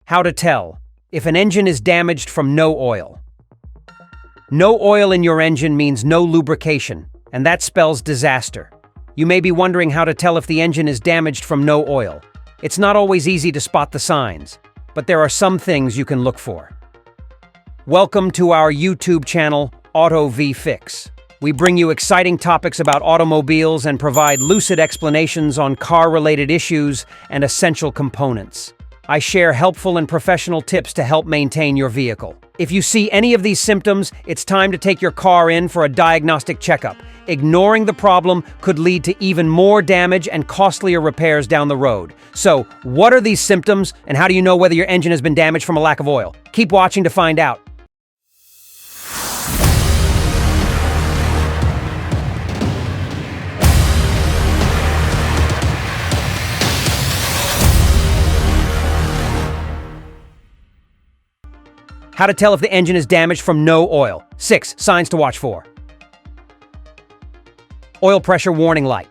How to tell if an engine is damaged from no oil. No oil in your engine means no lubrication, and that spells disaster. You may be wondering how to tell if the engine is damaged from no oil. It's not always easy to spot the signs, but there are some things you can look for. Welcome to our YouTube channel, Auto V Fix. We bring you exciting topics about automobiles and provide lucid explanations on car-related issues and essential components. I share helpful and professional tips to help maintain your vehicle. If you see any of these symptoms, it's time to take your car in for a diagnostic checkup. Ignoring the problem could lead to even more damage and costlier repairs down the road. So, what are these symptoms, and how do you know whether your engine has been damaged from a lack of oil? Keep watching to find out. How to tell if the engine is damaged from no oil. 6 signs to watch for. Oil pressure warning light.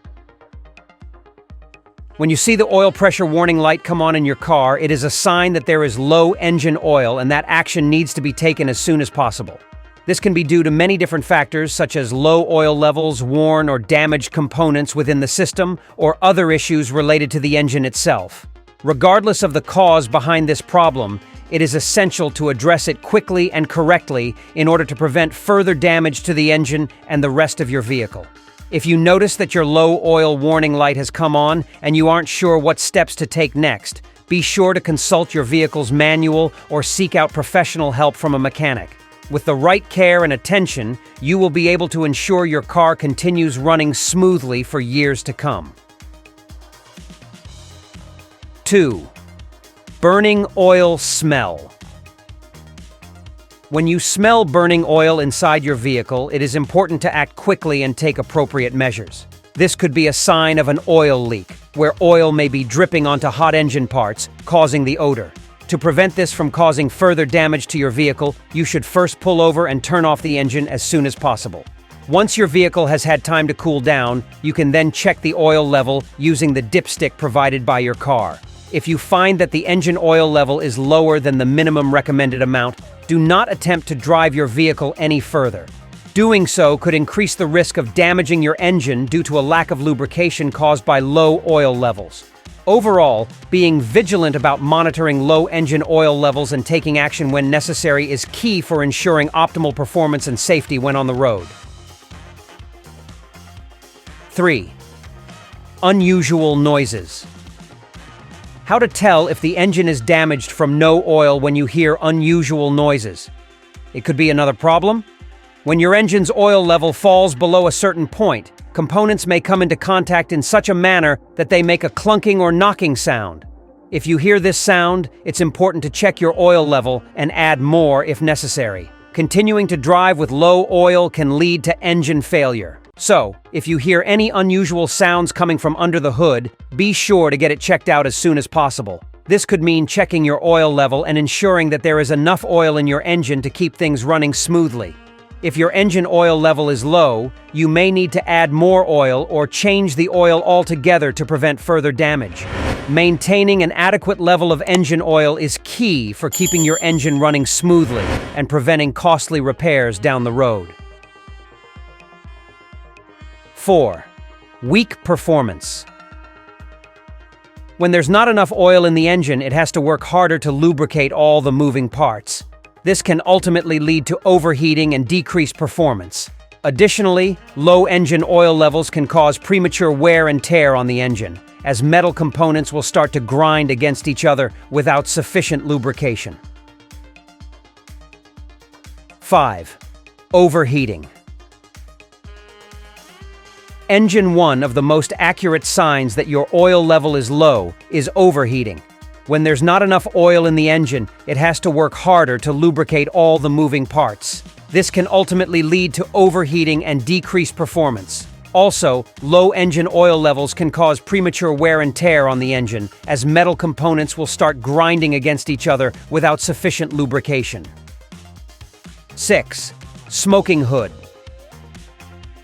When you see the oil pressure warning light come on in your car, it is a sign that there is low engine oil and that action needs to be taken as soon as possible. This can be due to many different factors such as low oil levels, worn or damaged components within the system, or other issues related to the engine itself. Regardless of the cause behind this problem, it is essential to address it quickly and correctly in order to prevent further damage to the engine and the rest of your vehicle. If you notice that your low oil warning light has come on and you aren't sure what steps to take next, be sure to consult your vehicle's manual or seek out professional help from a mechanic. With the right care and attention, you will be able to ensure your car continues running smoothly for years to come. 2. Burning oil smell. When you smell burning oil inside your vehicle, it is important to act quickly and take appropriate measures. This could be a sign of an oil leak, where oil may be dripping onto hot engine parts, causing the odor. To prevent this from causing further damage to your vehicle, you should first pull over and turn off the engine as soon as possible. Once your vehicle has had time to cool down, you can then check the oil level using the dipstick provided by your car. If you find that the engine oil level is lower than the minimum recommended amount, do not attempt to drive your vehicle any further. Doing so could increase the risk of damaging your engine due to a lack of lubrication caused by low oil levels. Overall, being vigilant about monitoring low engine oil levels and taking action when necessary is key for ensuring optimal performance and safety when on the road. 3. Unusual noises. How to tell if the engine is damaged from no oil when you hear unusual noises. It could be another problem. When your engine's oil level falls below a certain point, components may come into contact in such a manner that they make a clunking or knocking sound. If you hear this sound, it's important to check your oil level and add more if necessary. Continuing to drive with low oil can lead to engine failure. So, if you hear any unusual sounds coming from under the hood, be sure to get it checked out as soon as possible. This could mean checking your oil level and ensuring that there is enough oil in your engine to keep things running smoothly. If your engine oil level is low, you may need to add more oil or change the oil altogether to prevent further damage. Maintaining an adequate level of engine oil is key for keeping your engine running smoothly and preventing costly repairs down the road. 4. Weak performance. When there's not enough oil in the engine, it has to work harder to lubricate all the moving parts. This can ultimately lead to overheating and decreased performance. Additionally, low engine oil levels can cause premature wear and tear on the engine, as metal components will start to grind against each other without sufficient lubrication. 5. Overheating. One of the most accurate signs that your oil level is low is overheating. When there's not enough oil in the engine, it has to work harder to lubricate all the moving parts. This can ultimately lead to overheating and decreased performance. Also, low engine oil levels can cause premature wear and tear on the engine, as metal components will start grinding against each other without sufficient lubrication. 6. Smoking hood.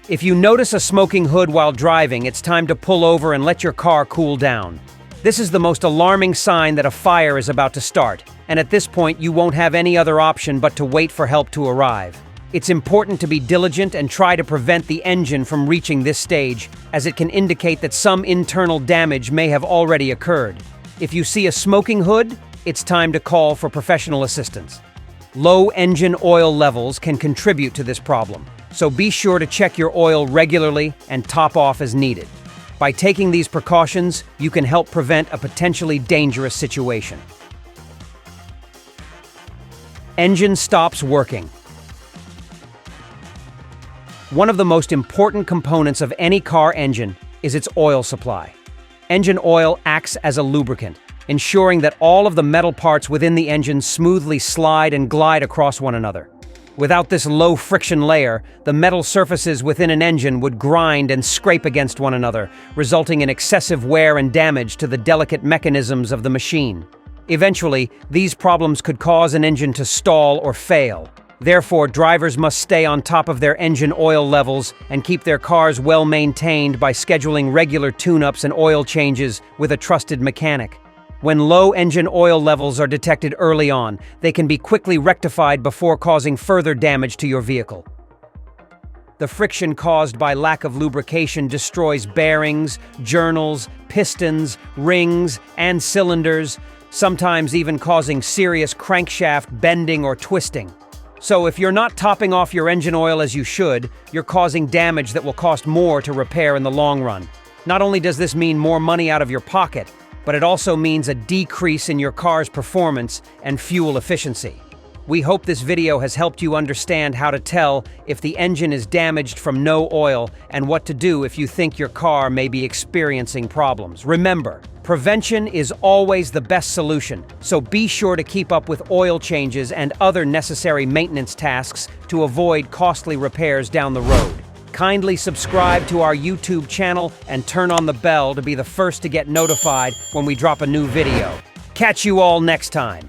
If you notice a smoking hood while driving, it's time to pull over and let your car cool down. This is the most alarming sign that a fire is about to start. and at this point you won't have any other option but to wait for help to arrive. It's important to be diligent and try to prevent the engine from reaching this stage, as it can indicate that some internal damage may have already occurred. If you see a smoking hood, it's time to call for professional assistance. Low engine oil levels can contribute to this problem, so be sure to check your oil regularly and top off as needed. By taking these precautions, you can help prevent a potentially dangerous situation. Engine stops working. One of the most important components of any car engine is its oil supply. Engine oil acts as a lubricant, ensuring that all of the metal parts within the engine smoothly slide and glide across one another. Without this low-friction layer, the metal surfaces within an engine would grind and scrape against one another, resulting in excessive wear and damage to the delicate mechanisms of the machine. Eventually, these problems could cause an engine to stall or fail. Therefore, drivers must stay on top of their engine oil levels and keep their cars well maintained by scheduling regular tune-ups and oil changes with a trusted mechanic. When low engine oil levels are detected early on, they can be quickly rectified before causing further damage to your vehicle. The friction caused by lack of lubrication destroys bearings, journals, pistons, rings, and cylinders, sometimes even causing serious crankshaft bending or twisting. So if you're not topping off your engine oil as you should, you're causing damage that will cost more to repair in the long run. Not only does this mean more money out of your pocket, but it also means a decrease in your car's performance and fuel efficiency. We hope this video has helped you understand how to tell if the engine is damaged from no oil and what to do if you think your car may be experiencing problems. Remember, prevention is always the best solution, so be sure to keep up with oil changes and other necessary maintenance tasks to avoid costly repairs down the road. Kindly subscribe to our YouTube channel and turn on the bell to be the first to get notified when we drop a new video. Catch you all next time.